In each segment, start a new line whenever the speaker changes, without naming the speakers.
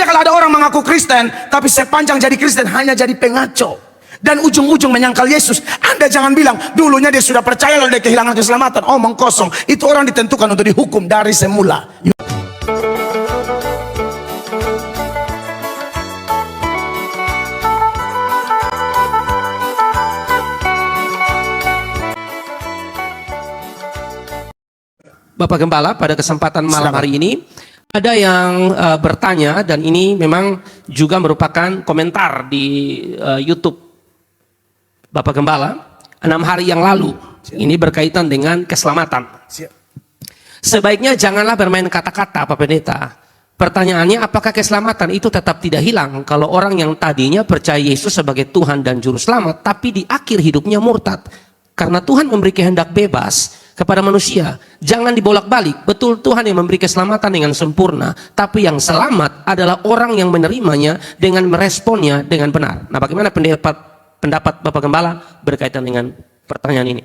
kalau ada orang mengaku Kristen, tapi sepanjang jadi Kristen hanya jadi pengaco dan ujung-ujung menyangkal Yesus. Anda jangan bilang dulunya dia sudah percaya lalu dia kehilangan keselamatan. Omong kosong. Itu orang ditentukan untuk dihukum dari semula.
Bapak Gembala, pada kesempatan malam hari ini ada yang bertanya, dan ini memang juga merupakan komentar di YouTube Bapak Gembala 6 hari yang lalu. Ini berkaitan dengan keselamatan. Sebaiknya janganlah bermain kata-kata, Pak Pendeta. Pertanyaannya, apakah keselamatan itu tetap tidak hilang kalau orang yang tadinya percaya Yesus sebagai Tuhan dan Juru Selamat, tapi di akhir hidupnya murtad? Karena Tuhan memberi kehendak bebas kepada manusia. Jangan dibolak-balik. Betul, Tuhan yang memberi keselamatan dengan sempurna, tapi yang selamat adalah orang yang menerimanya dengan meresponnya dengan benar. Nah, bagaimana pendapat Bapak Gembala berkaitan dengan pertanyaan ini?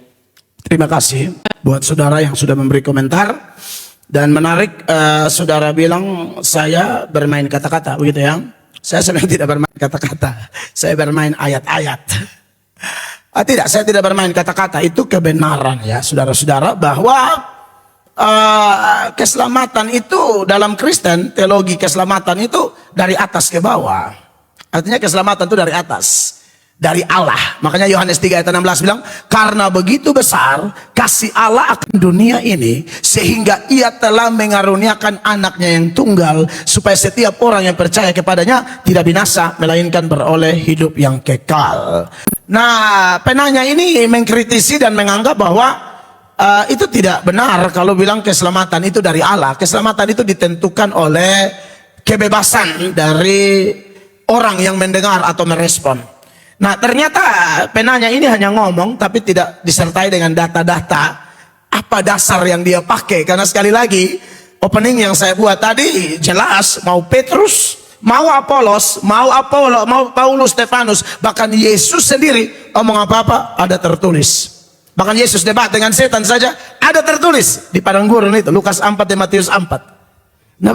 Terima kasih buat saudara yang sudah memberi komentar. Dan menarik, saudara bilang saya bermain kata-kata, begitu ya? Saya sebenarnya tidak bermain kata-kata, saya bermain ayat-ayat. Tidak, saya tidak bermain kata-kata. Itu kebenaran ya saudara-saudara, bahwa keselamatan itu dalam Kristen, teologi keselamatan itu dari atas ke bawah. Artinya keselamatan itu dari atas, dari Allah. Makanya Yohanes 3 ayat 16 bilang, karena begitu besar kasih Allah akan dunia ini, sehingga ia telah mengaruniakan anaknya yang tunggal, supaya setiap orang yang percaya kepadanya tidak binasa, melainkan beroleh hidup yang kekal. Nah, penanya ini mengkritisi dan menganggap bahwa itu tidak benar kalau bilang keselamatan itu dari Allah. Keselamatan itu ditentukan oleh kebebasan dari orang yang mendengar atau merespon. Nah, ternyata penanya ini hanya ngomong tapi tidak disertai dengan data-data apa dasar yang dia pakai. Karena sekali lagi, opening yang saya buat tadi jelas, mau Petrus, mau Apolos, mau Paulus, Stefanus, bahkan Yesus sendiri omong apa-apa ada tertulis. Bahkan Yesus debat dengan setan saja ada tertulis di padang gurun itu, Lukas 4 dan Matius 4. Nah,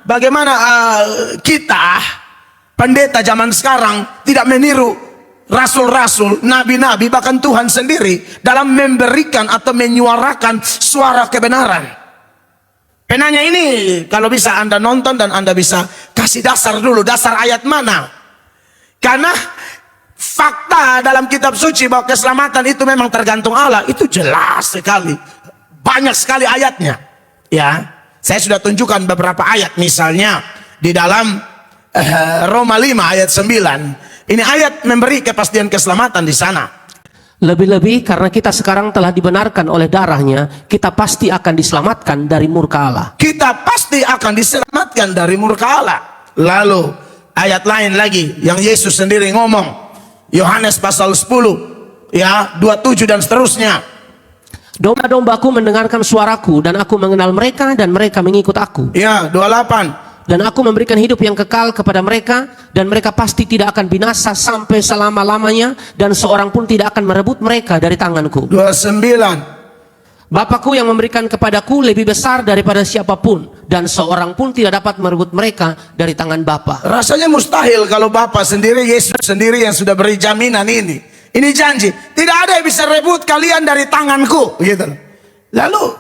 bagaimana kita pendeta zaman sekarang tidak meniru rasul-rasul, nabi-nabi, bahkan Tuhan sendiri dalam memberikan atau menyuarakan suara kebenaran. Penanya ini kalau bisa Anda nonton dan Anda bisa kasih dasar dulu, dasar ayat mana. Karena fakta dalam kitab suci bahwa keselamatan itu memang tergantung Allah, itu jelas sekali. Banyak sekali ayatnya. Ya, saya sudah tunjukkan beberapa ayat, misalnya di dalam Roma 5 ayat 9. Ini ayat memberi kepastian keselamatan di sana.
Lebih-lebih karena kita sekarang telah dibenarkan oleh darahnya, kita pasti akan diselamatkan dari murka Allah.
Kita pasti akan diselamatkan dari murka Allah. Lalu ayat lain lagi yang Yesus sendiri ngomong, Yohanes pasal 10 ya 27 dan seterusnya.
Domba-dombaku mendengarkan suaraku, dan aku mengenal mereka dan mereka mengikut aku.
Ya, 28.
Dan aku memberikan hidup yang kekal kepada mereka, dan mereka pasti tidak akan binasa sampai selama-lamanya, dan seorang pun tidak akan merebut mereka dari tanganku.
29.
Bapakku yang memberikan kepadaku lebih besar daripada siapapun, dan seorang pun tidak dapat merebut mereka dari tangan Bapa.
Rasanya mustahil kalau Bapa sendiri, Yesus sendiri yang sudah beri jaminan ini. Ini janji, tidak ada yang bisa rebut kalian dari tanganku, gitu. Lalu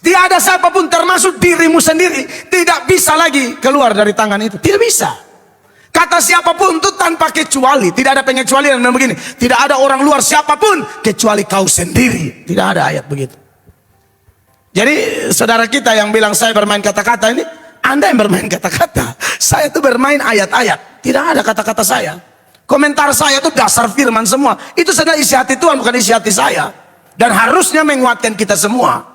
tiada siapapun termasuk dirimu sendiri tidak bisa lagi keluar dari tangan itu. Tidak bisa. Kata siapapun itu tanpa kecuali. Tidak ada pengecualian yang begini. Tidak ada orang luar siapapun kecuali kau sendiri. Tidak ada ayat begitu. Jadi saudara kita yang bilang saya bermain kata-kata ini, Anda yang bermain kata-kata. Saya itu bermain ayat-ayat. Tidak ada kata-kata saya. Komentar saya itu dasar firman semua. Itu sebenarnya isi hati Tuhan, bukan isi hati saya. Dan harusnya menguatkan kita semua.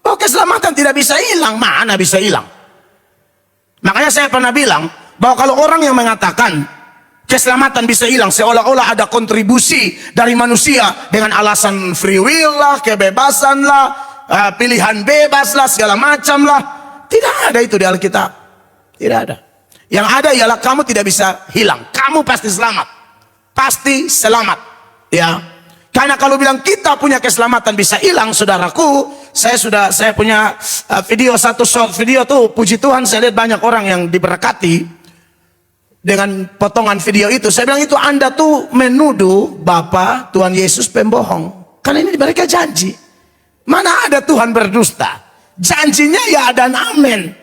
Oh, keselamatan tidak bisa hilang. Mana bisa hilang? Makanya saya pernah bilang bahwa kalau orang yang mengatakan keselamatan bisa hilang, seolah-olah ada kontribusi dari manusia dengan alasan free will lah, kebebasan lah, pilihan bebas lah, segala macam lah. Tidak ada itu di Alkitab. Tidak ada. Yang ada ialah kamu tidak bisa hilang. Kamu pasti selamat. Pasti selamat. Ya. Karena kalau bilang kita punya keselamatan bisa hilang, saudaraku, saya punya video, satu short video tuh, puji Tuhan saya lihat banyak orang yang diberkati. dengan potongan video itu, saya bilang itu Anda tuh menuduh Bapa Tuhan Yesus pembohong. Karena ini mereka janji. Mana ada Tuhan berdusta? Janjinya ya dan amin.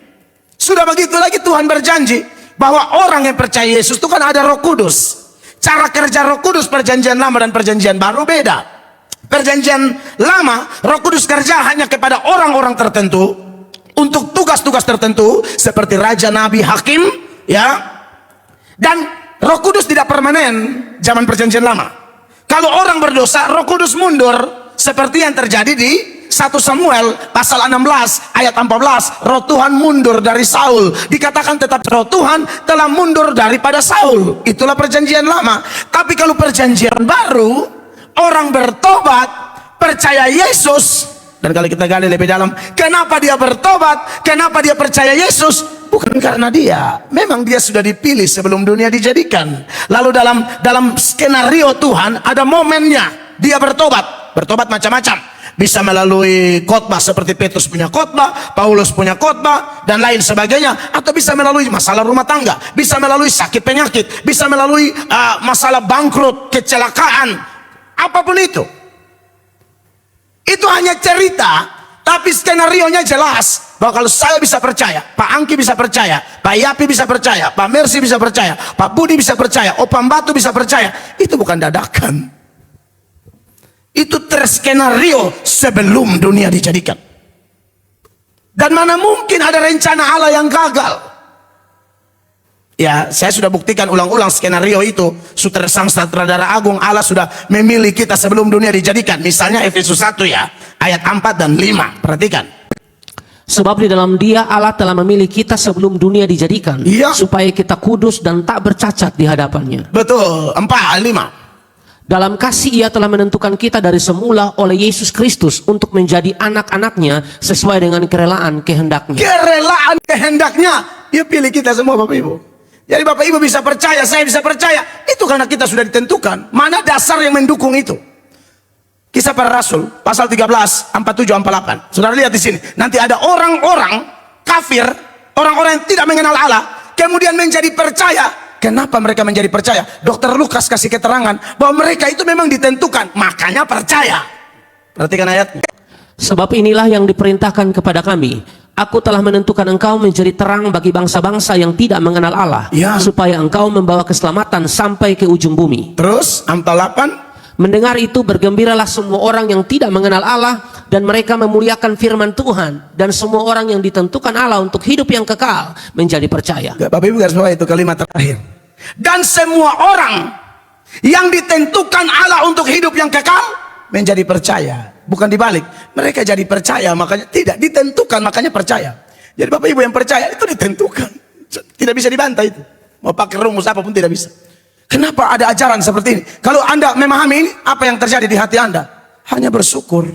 Sudah begitu lagi Tuhan berjanji bahwa orang yang percaya Yesus itu kan ada Roh Kudus. Cara kerja Roh Kudus perjanjian lama dan perjanjian baru beda. Perjanjian lama Roh Kudus kerja hanya kepada orang-orang tertentu untuk tugas-tugas tertentu seperti raja, nabi, hakim, ya. Dan Roh Kudus tidak permanen zaman perjanjian lama. Kalau orang berdosa, Roh Kudus mundur seperti yang terjadi di 1 Samuel pasal 16 ayat 14. Roh Tuhan mundur dari Saul. Dikatakan tetap Roh Tuhan telah mundur daripada Saul. Itulah perjanjian lama. Tapi kalau perjanjian baru, orang bertobat, percaya Yesus. Dan kalau kita gali lebih dalam, kenapa dia bertobat? Kenapa dia percaya Yesus? Bukan karena dia, memang dia sudah dipilih sebelum dunia dijadikan. Lalu dalam skenario Tuhan ada momennya dia bertobat. Bertobat macam-macam. Bisa melalui khotbah seperti Petrus punya khotbah, Paulus punya khotbah, dan lain sebagainya. Atau bisa melalui masalah rumah tangga, bisa melalui sakit penyakit, bisa melalui masalah bangkrut, kecelakaan, apapun itu. Itu hanya cerita, tapi skenarionya jelas bahwa kalau saya bisa percaya, Pak Angki bisa percaya, Pak Yapi bisa percaya, Pak Mercy bisa percaya, Pak Budi bisa percaya, Opam Batu bisa percaya. Itu bukan dadakan. Itu terskenario sebelum dunia dijadikan. Dan mana mungkin ada rencana Allah yang gagal. Ya, saya sudah buktikan ulang-ulang skenario itu. Sang sutradara agung Allah sudah memilih kita sebelum dunia dijadikan. Misalnya Efesus 1 ya, ayat 4 dan 5. Perhatikan.
Sebab di dalam Dia Allah telah memilih kita sebelum dunia dijadikan,
iya,
supaya kita kudus dan tak bercacat di hadapannya.
Betul, 4, 5.
Dalam kasih Ia telah menentukan kita dari semula oleh Yesus Kristus untuk menjadi anak-anaknya sesuai dengan kerelaan kehendaknya.
Kerelaan kehendaknya. Dia pilih kita semua Bapak Ibu. Jadi Bapak Ibu bisa percaya, saya bisa percaya. Itu karena kita sudah ditentukan. Mana dasar yang mendukung itu? Kisah Para Rasul pasal 13 47 48. Saudara lihat di sini. Nanti ada orang-orang kafir, orang-orang yang tidak mengenal Allah, kemudian menjadi percaya. Kenapa mereka menjadi percaya? Dr. Lukas kasih keterangan bahwa mereka itu memang ditentukan, makanya percaya. Perhatikan ayatnya.
Sebab inilah yang diperintahkan kepada kami. Aku telah menentukan engkau menjadi terang bagi bangsa-bangsa yang tidak mengenal Allah,
ya,
supaya engkau membawa keselamatan sampai ke ujung bumi.
Terus Amsal 8.
Mendengar itu bergembiralah semua orang yang tidak mengenal Allah, dan mereka memuliakan firman Tuhan, dan semua orang yang ditentukan Allah untuk hidup yang kekal menjadi percaya.
Bapak Ibu garis bawah itu kalimat terakhir. Dan semua orang yang ditentukan Allah untuk hidup yang kekal menjadi percaya. Bukan dibalik, mereka jadi percaya makanya tidak ditentukan makanya percaya. Jadi Bapak Ibu yang percaya itu ditentukan, tidak bisa dibantah itu. Mau pakai rumus apapun tidak bisa. Kenapa ada ajaran seperti ini? Kalau Anda memahami ini, apa yang terjadi di hati Anda? Hanya bersyukur.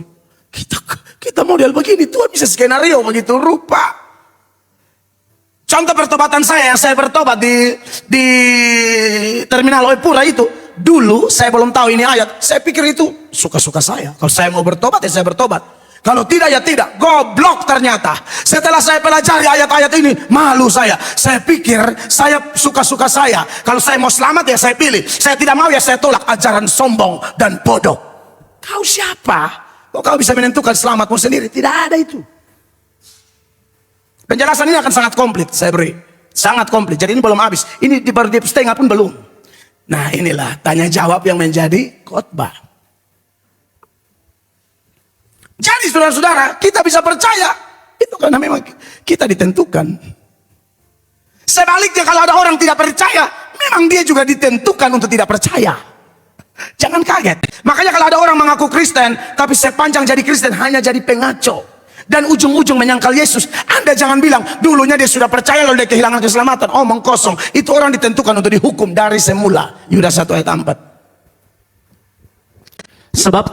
Kita model begini, Tuhan bisa skenario begitu rupa. Contoh pertobatan saya, yang saya bertobat di terminal Oepura itu. Dulu saya belum tahu ini ayat, saya pikir itu suka-suka saya. Kalau saya mau bertobat ya saya bertobat, kalau tidak ya tidak. Goblok ternyata. Setelah saya pelajari ayat-ayat ini, malu saya. Saya pikir saya suka-suka saya. Kalau saya mau selamat ya saya pilih, saya tidak mau ya saya tolak. Ajaran sombong dan bodoh. Kau siapa? Kok kau bisa menentukan selamatmu sendiri? Tidak ada itu. Penjelasan ini akan sangat komplit saya beri, sangat komplit. Jadi ini belum habis, ini di setengah pun belum. Nah inilah tanya jawab yang menjadi khotbah. Jadi saudara-saudara, kita bisa percaya itu karena memang kita ditentukan. Sebaliknya kalau ada orang tidak percaya, memang dia juga ditentukan untuk tidak percaya. Jangan kaget. Makanya kalau ada orang mengaku Kristen, tapi sepanjang jadi Kristen hanya jadi pengaco dan ujung-ujung menyangkal Yesus, Anda jangan bilang dulunya dia sudah percaya lalu dia kehilangan keselamatan. Omong kosong. Itu orang ditentukan untuk dihukum dari semula. Yudas 1 ayat 4.
Sebab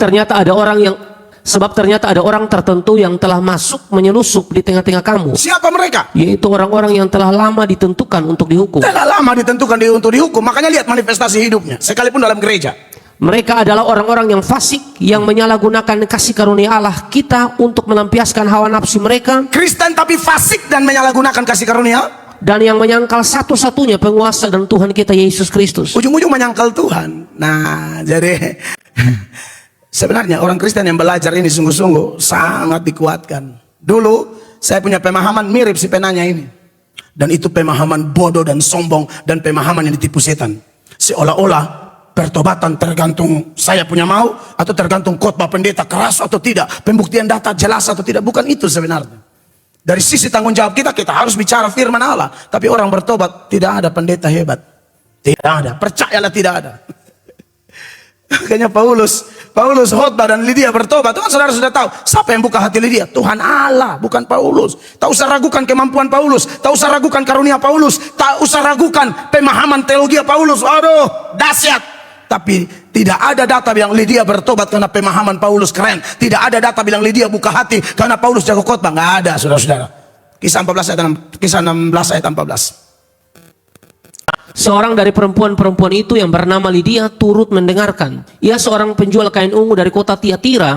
ternyata ada orang tertentu yang telah masuk menyelusup di tengah-tengah kamu.
Siapa mereka?
Yaitu orang-orang yang telah lama ditentukan untuk dihukum.
Telah lama ditentukan untuk dihukum. Makanya lihat manifestasi hidupnya, sekalipun dalam gereja.
Mereka adalah orang-orang yang fasik, yang menyalahgunakan kasih karunia Allah kita untuk melampiaskan hawa nafsu mereka.
Kristen tapi fasik dan menyalahgunakan kasih karunia
dan yang menyangkal satu-satunya penguasa dan Tuhan kita Yesus Kristus.
Ujung-ujung menyangkal Tuhan. Nah, jadi sebenarnya orang Kristen yang belajar ini sungguh-sungguh sangat dikuatkan. Dulu saya punya pemahaman mirip si penanya ini. Dan itu pemahaman bodoh dan sombong dan pemahaman yang ditipu setan. Seolah-olah pertobatan tergantung saya punya mau atau tergantung khotbah pendeta keras atau tidak, pembuktian data jelas atau tidak. Bukan itu sebenarnya. Dari sisi tanggung jawab kita, kita harus bicara firman Allah. Tapi orang bertobat, tidak ada pendeta hebat, tidak ada, percayalah tidak ada. Makanya Paulus khotbah dan Lydia bertobat. Tuhan saudara sudah tahu siapa yang buka hati Lydia? Tuhan Allah, bukan Paulus. Tak usah ragukan kemampuan Paulus, tak usah ragukan karunia Paulus, tak usah ragukan pemahaman teologi Paulus. Aduh, dahsyat. Tapi tidak ada data bilang Lydia bertobat karena pemahaman Paulus keren. Tidak ada data bilang Lydia buka hati karena Paulus jago khotbah. Nggak ada, saudara-saudara. Kisah 16 ayat 14.
Seorang dari perempuan-perempuan itu yang bernama Lydia turut mendengarkan. Ia seorang penjual kain ungu dari kota Tiatira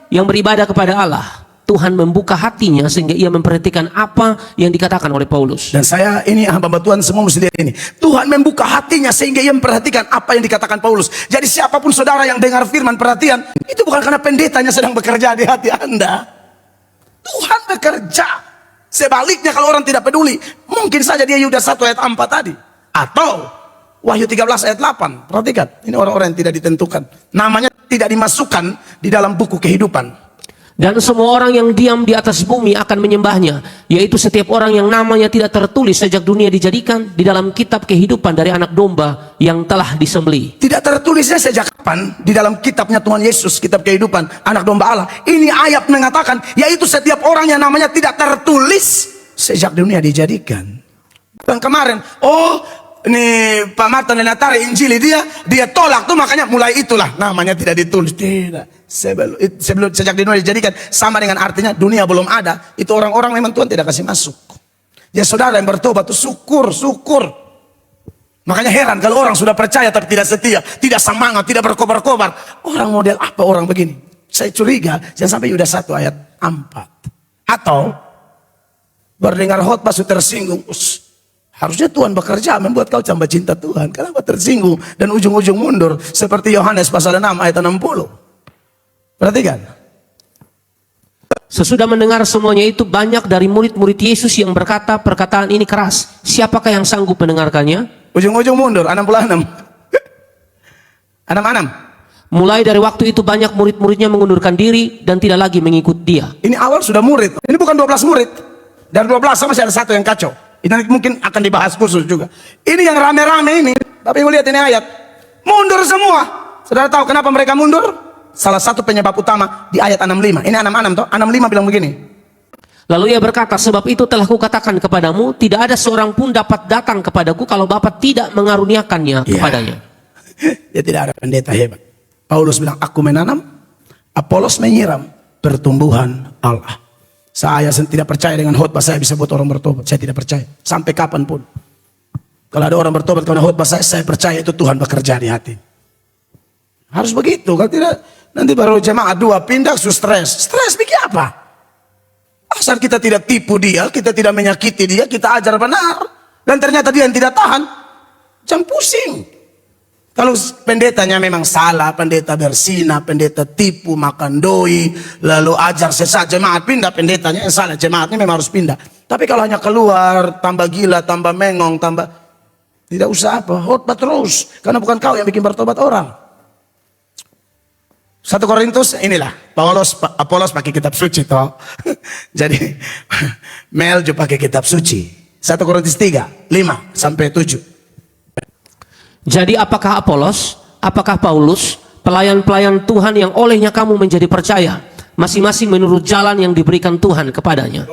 yang beribadah kepada Allah. Tuhan membuka hatinya sehingga ia memperhatikan apa yang dikatakan oleh Paulus.
Dan saya ini hamba Tuhan semua mesti lihat ini. Tuhan membuka hatinya sehingga ia memperhatikan apa yang dikatakan Paulus. Jadi siapapun saudara yang dengar firman perhatian, itu bukan karena pendetanya sedang bekerja di hati Anda. Tuhan bekerja. Sebaliknya kalau orang tidak peduli, mungkin saja dia Yudas 1 ayat 4 tadi. Atau Wahyu 13 ayat 8. Perhatikan, ini orang-orang yang tidak ditentukan. Namanya tidak dimasukkan di dalam buku kehidupan.
Dan semua orang yang diam di atas bumi akan menyembahnya, yaitu setiap orang yang namanya tidak tertulis sejak dunia dijadikan di dalam kitab kehidupan dari anak domba yang telah disembelih.
Tidak tertulisnya sejak kapan di dalam kitabnya Tuhan Yesus, kitab kehidupan anak domba Allah. Ini ayat mengatakan, yaitu setiap orang yang namanya tidak tertulis sejak dunia dijadikan. Dan kemarin, ini Pak Martin Lenatari Injili dia tolak tuh, makanya mulai itulah namanya tidak ditulis. Tidak. Sebelum sejak dunia dijadikan sama dengan artinya dunia belum ada. Itu orang-orang memang Tuhan tidak kasih masuk. Ya saudara yang bertobat tuh syukur. Makanya heran kalau orang sudah percaya tapi tidak setia, tidak semangat, tidak berkobar-kobar. Orang model apa orang begini? Saya curiga jangan sampai Yudas 1 ayat 4. Atau berdengar khotbah sudah tersinggung. Harusnya Tuhan bekerja membuat kau tambah cinta Tuhan. Kenapa tersinggung dan ujung-ujung mundur seperti Yohanes pasal 6 ayat 60. Perhatikan.
Sesudah mendengar semuanya itu, banyak dari murid-murid Yesus yang berkata perkataan ini keras. Siapakah yang sanggup mendengarkannya?
Ujung-ujung mundur 66. 66.
Mulai dari waktu itu banyak murid-muridnya mengundurkan diri dan tidak lagi mengikut dia.
Ini awal sudah murid. Ini bukan 12 murid. Dari 12 sama masih ada satu yang kacau. Ini mungkin akan dibahas khusus juga. Ini yang rame-rame ini. Tapi ibu lihat ini ayat. Mundur semua. Saudara tahu kenapa mereka mundur? Salah satu penyebab utama di ayat 65. Ini 66 toh. 65 bilang begini.
Lalu ia berkata, sebab itu telah kukatakan kepadamu, tidak ada seorang pun dapat datang kepadaku kalau Bapa tidak mengaruniakannya kepadanya.
Ya tidak ada pendeta hebat. Paulus bilang, aku menanam, Apolos menyiram pertumbuhan Allah. Saya tidak percaya dengan khotbah saya bisa buat orang bertobat. Saya tidak percaya. Sampai kapanpun. Kalau ada orang bertobat karena khotbah saya percaya itu Tuhan bekerja di hati. Harus begitu. Kalau tidak, nanti baru jemaat 2 pindah, stres. Stres bikin apa? Asal kita tidak tipu dia, kita tidak menyakiti dia, kita ajar benar. Dan ternyata dia yang tidak tahan. Jangan pusing. Kalau pendetanya memang salah, pendeta bersina, pendeta tipu, makan doi, lalu ajar sesat, jemaat pindah, pendetanya yang salah, jemaatnya memang harus pindah. Tapi kalau hanya keluar, tambah gila, tambah mengong, tambah, tidak usah apa, khotbah terus. Karena bukan kau yang bikin bertobat orang. 1 Korintus, inilah, Apolos pakai kitab suci toh. Jadi, Mel juga pakai kitab suci. 1 Korintus 3, 5 sampai 7.
Jadi apakah Apolos, apakah Paulus, pelayan-pelayan Tuhan yang olehnya kamu menjadi percaya, masing-masing menurut jalan yang diberikan Tuhan kepadanya.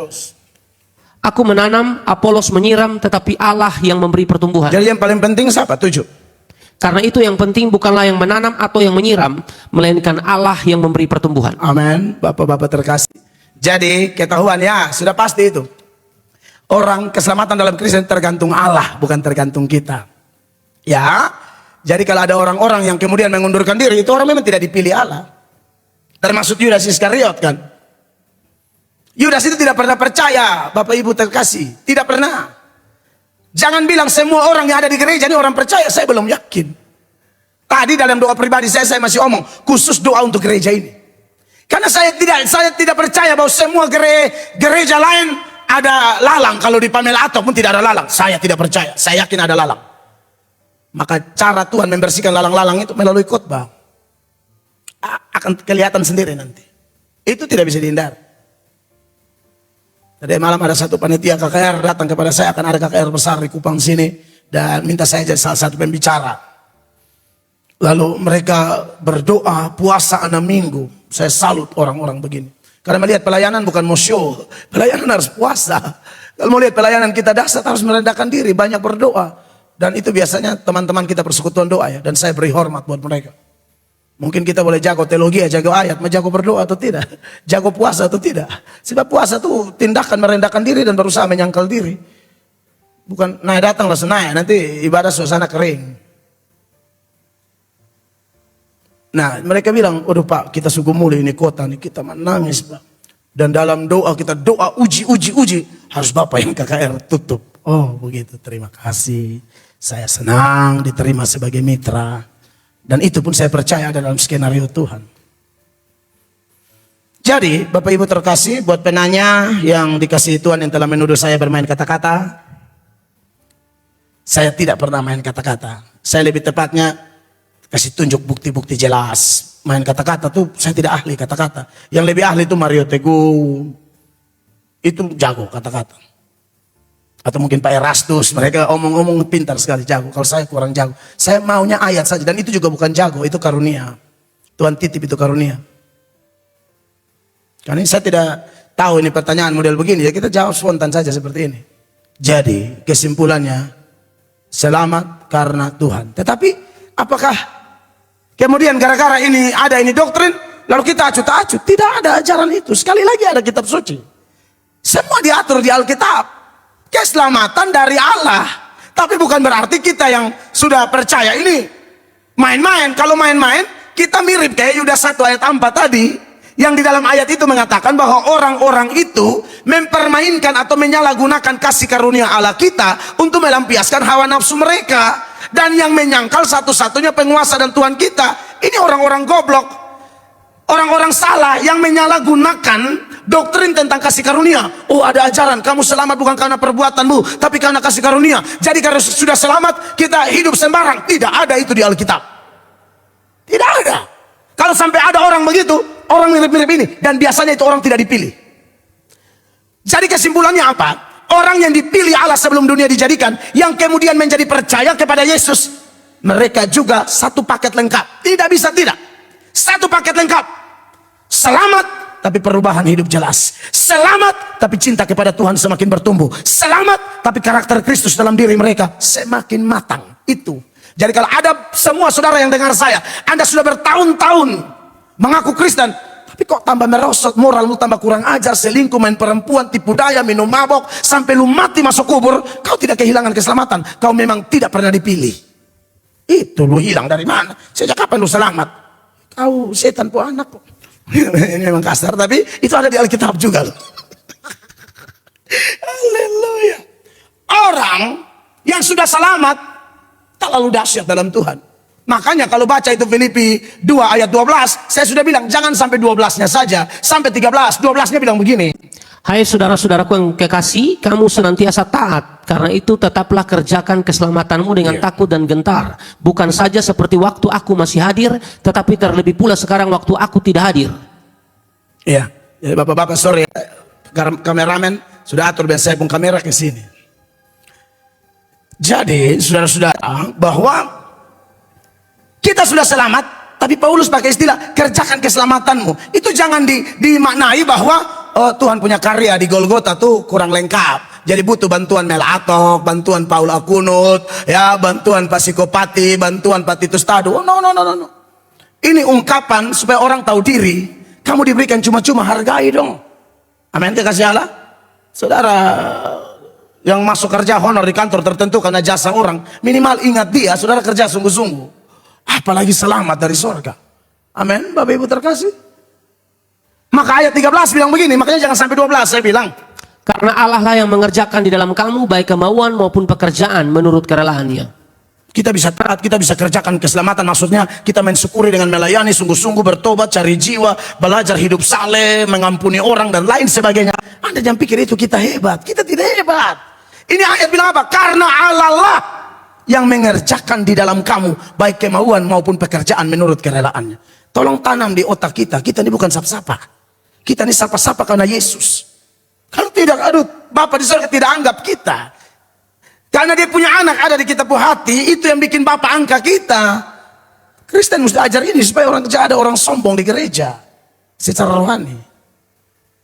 Aku menanam, Apolos menyiram, tetapi Allah yang memberi pertumbuhan.
Jadi yang paling penting siapa? 7.
Karena itu yang penting bukanlah yang menanam atau yang menyiram, melainkan Allah yang memberi pertumbuhan.
Amin, Bapak-bapak terkasih. Jadi ketahuan ya, sudah pasti itu. Orang keselamatan dalam Kristen tergantung Allah, bukan tergantung kita. Ya, jadi kalau ada orang-orang yang kemudian mengundurkan diri, itu orang memang tidak dipilih Allah. Termasuk Yudas Iskariot kan. Yudas itu tidak pernah percaya, Bapak Ibu terkasih, tidak pernah. Jangan bilang semua orang yang ada di gereja ini orang percaya, saya belum yakin. Tadi dalam doa pribadi saya masih omong, khusus doa untuk gereja ini. Karena saya tidak percaya bahwa semua gereja lain ada lalang. Kalau di Pamela ataupun tidak ada lalang, saya tidak percaya. Saya yakin ada lalang. Maka cara Tuhan membersihkan lalang-lalang itu melalui khotbah. Akan kelihatan sendiri nanti. Itu tidak bisa dihindari. Tadi malam ada satu panitia KKR datang kepada saya, akan ada KKR besar di Kupang sini, dan minta saya jadi salah satu pembicara. Lalu mereka berdoa puasa 6 minggu. Saya salut orang-orang begini. Karena melihat pelayanan bukan mau show, pelayanan harus puasa. Kalau mau lihat pelayanan kita dasar harus merendahkan diri, banyak berdoa. Dan itu biasanya teman-teman kita persekutuan doa ya, dan saya beri hormat buat mereka. Mungkin kita boleh jago teologi, jago ayat, jago berdoa atau tidak, jago puasa atau tidak. Sebab puasa itu tindakan merendahkan diri dan berusaha menyangkal diri. Bukan naik datang langsung naik, nanti ibadah suasana kering. Nah mereka bilang, waduh Pak, kita sungguh mulia ini kota nih, kita menangis Pak. Dan dalam doa kita doa uji, harus Bapak yang KKR tutup. Oh begitu, terima kasih. Saya senang diterima sebagai mitra. Dan itu pun saya percaya ada dalam skenario Tuhan. Jadi Bapak Ibu terkasih, buat penanya yang dikasihi Tuhan yang telah menuduh saya bermain kata-kata, saya tidak pernah main kata-kata. Saya lebih tepatnya kasih tunjuk bukti-bukti jelas. Main kata-kata tuh saya tidak ahli kata-kata. Yang lebih ahli itu Mario Teguh, itu jago kata-kata. Atau mungkin Pak Erastus, mereka omong-omong pintar sekali, jago. Kalau saya kurang jago. Saya maunya ayat saja, dan itu juga bukan jago, itu karunia. Tuhan titip itu karunia. Karena saya tidak tahu ini pertanyaan model begini, ya kita jawab spontan saja seperti ini. Jadi kesimpulannya, selamat karena Tuhan. Tetapi apakah kemudian gara-gara ini ada ini doktrin, lalu kita acut-acut? Tidak ada ajaran itu. Sekali lagi ada kitab suci. Semua diatur di Alkitab. Keselamatan dari Allah. Tapi bukan berarti kita yang sudah percaya ini main-main. Kalau main-main, kita mirip kayak Yudas 1 ayat 4 tadi. Yang di dalam ayat itu mengatakan bahwa orang-orang itu mempermainkan atau menyalahgunakan kasih karunia Allah kita untuk melampiaskan hawa nafsu mereka. Dan yang menyangkal satu-satunya penguasa dan Tuhan kita, ini orang-orang goblok. Orang-orang salah yang menyalahgunakan doktrin tentang kasih karunia. Oh ada ajaran kamu selamat bukan karena perbuatanmu, tapi karena kasih karunia. Jadi karena sudah selamat kita hidup sembarang. Tidak ada itu di Alkitab. Tidak ada. Kalau sampai ada orang begitu, orang mirip-mirip ini, dan biasanya itu orang tidak dipilih. Jadi kesimpulannya apa? Orang yang dipilih Allah sebelum dunia dijadikan, yang kemudian menjadi percaya kepada Yesus, mereka juga satu paket lengkap. Tidak bisa tidak. Satu paket lengkap. Selamat tapi perubahan hidup jelas. Selamat tapi cinta kepada Tuhan semakin bertumbuh. Selamat tapi karakter Kristus dalam diri mereka semakin matang. Itu. Jadi kalau ada semua saudara yang dengar saya, Anda sudah bertahun-tahun mengaku Kristen, tapi kok tambah merosot, moral lu tambah kurang ajar, selingkuh, main perempuan, tipu daya, minum mabok, sampai lu mati masuk kubur, kau tidak kehilangan keselamatan. Kau memang tidak pernah dipilih. Itu lu hilang dari mana? Sejak kapan lu selamat? Kau setan po anak po. Ini memang kasar, tapi itu ada di Alkitab juga loh. Haleluya. Orang yang sudah selamat terlalu dahsyat dalam Tuhan. Makanya kalau baca itu Filipi 2 ayat 12, saya sudah bilang jangan sampai 12-nya saja, sampai 13. 12-nya bilang begini.
Hai saudara-saudaraku yang kekasih, kamu senantiasa taat. Karena itu tetaplah kerjakan keselamatanmu dengan takut dan gentar. Bukan saja seperti waktu aku masih hadir, tetapi terlebih pula sekarang waktu aku tidak hadir.
Iya, jadi bapak-bapak sorry, kameramen sudah atur biar saya pun kamera ke sini. Jadi saudara-saudara, bahwa kita sudah selamat, tapi Paulus pakai istilah kerjakan keselamatanmu. Itu jangan dimaknai bahwa oh, Tuhan punya karya di Golgota tuh kurang lengkap. Jadi butuh bantuan Mel Atok, bantuan Paul Akunut, ya, bantuan Pak Psikopati, bantuan Pak Titus Tadu. Oh, no. Ini ungkapan supaya orang tahu diri. Kamu diberikan cuma-cuma, hargai dong. Amin, kasih Allah. Saudara yang masuk kerja honor di kantor tertentu karena jasa orang, minimal ingat dia, saudara kerja sungguh-sungguh. Apalagi selamat dari surga. Amin, Bapak Ibu terkasih. Maka ayat 13 bilang begini, makanya jangan sampai 12 saya bilang.
Karena Allah lah yang mengerjakan di dalam kamu baik kemauan maupun pekerjaan menurut kerelaannya.
Kita bisa taat, kita bisa kerjakan keselamatan. Maksudnya kita mensyukuri dengan melayani, sungguh-sungguh bertobat, cari jiwa, belajar hidup saleh, mengampuni orang dan lain sebagainya. Anda jangan pikir itu kita hebat. Kita tidak hebat. Ini ayat bilang apa? Karena Allah lah yang mengerjakan di dalam kamu baik kemauan maupun pekerjaan menurut kerelaannya. Tolong tanam di otak kita. Kita ini bukan sapa-sapa. Kita ini sapa-sapa karena Yesus. Kalau tidak, aduh, Bapak di surga tidak anggap kita. Karena dia punya anak ada di kita punya hati, itu yang bikin Bapak angka kita. Kristen mesti ajar ini supaya orang kerja ada orang sombong di gereja secara rohani.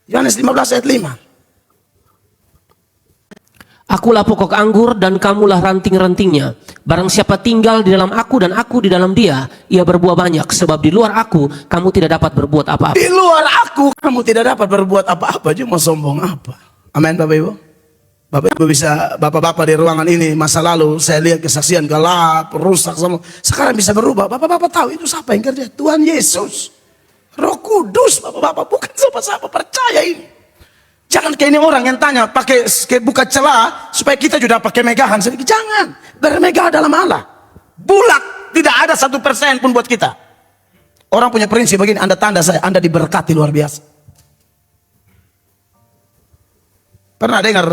Yohanes 15 ayat 5.
Akulah pokok anggur dan kamulah ranting-rantingnya. Barang siapa tinggal di dalam aku dan aku di dalam dia, ia berbuah banyak. Sebab di luar aku, kamu tidak dapat berbuat apa-apa.
Di luar aku, kamu tidak dapat berbuat apa-apa. Cuma sombong apa? Amin Bapak Ibu. Bapak Ibu bisa, bapak-bapak di ruangan ini masa lalu saya lihat kesaksian gelap, rusak semua. Sekarang bisa berubah. Bapak-bapak tahu itu siapa yang kerja? Tuhan Yesus. Roh Kudus, bapak-bapak, bukan siapa-siapa, percaya ini. Jangan kayak ini orang yang tanya pakai buka celah supaya kita juga pakai megahan sedikit. Jangan, bermegah dalam Allah. Bulat, tidak ada 1% pun buat kita. Orang punya prinsip begini, Anda tanda saya, Anda diberkati luar biasa. Pernah dengar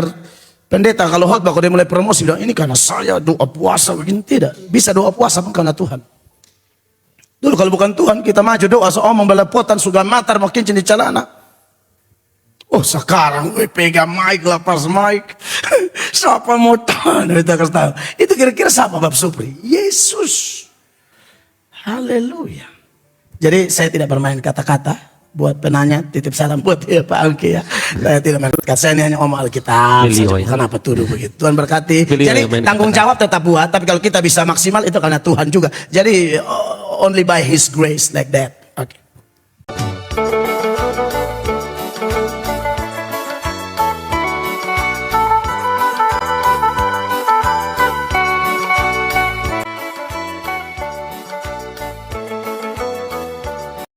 pendeta kalau khotbah kalau dia mulai promosi bilang ini karena saya doa puasa begini. Tidak, bisa doa puasa pun karena Tuhan. Dulu kalau bukan Tuhan kita maju doa seomong belepotan sudah matar makin di celana. Oh sekarang gue pegang mic lepas mic. Siapa mau tahu? Itu kira-kira siapa Bapak Supri? Yesus. Haleluya. Jadi saya tidak bermain kata-kata. Buat penanya titip salam buat dia Pak Angki ya. Saya tidak main kata, saya ini hanya omong Alkitab. Kenapa tuduh begitu? Tuhan berkati. Jadi tanggung jawab tetap buat. Tapi kalau kita bisa maksimal itu karena Tuhan juga. Jadi only by His grace like that.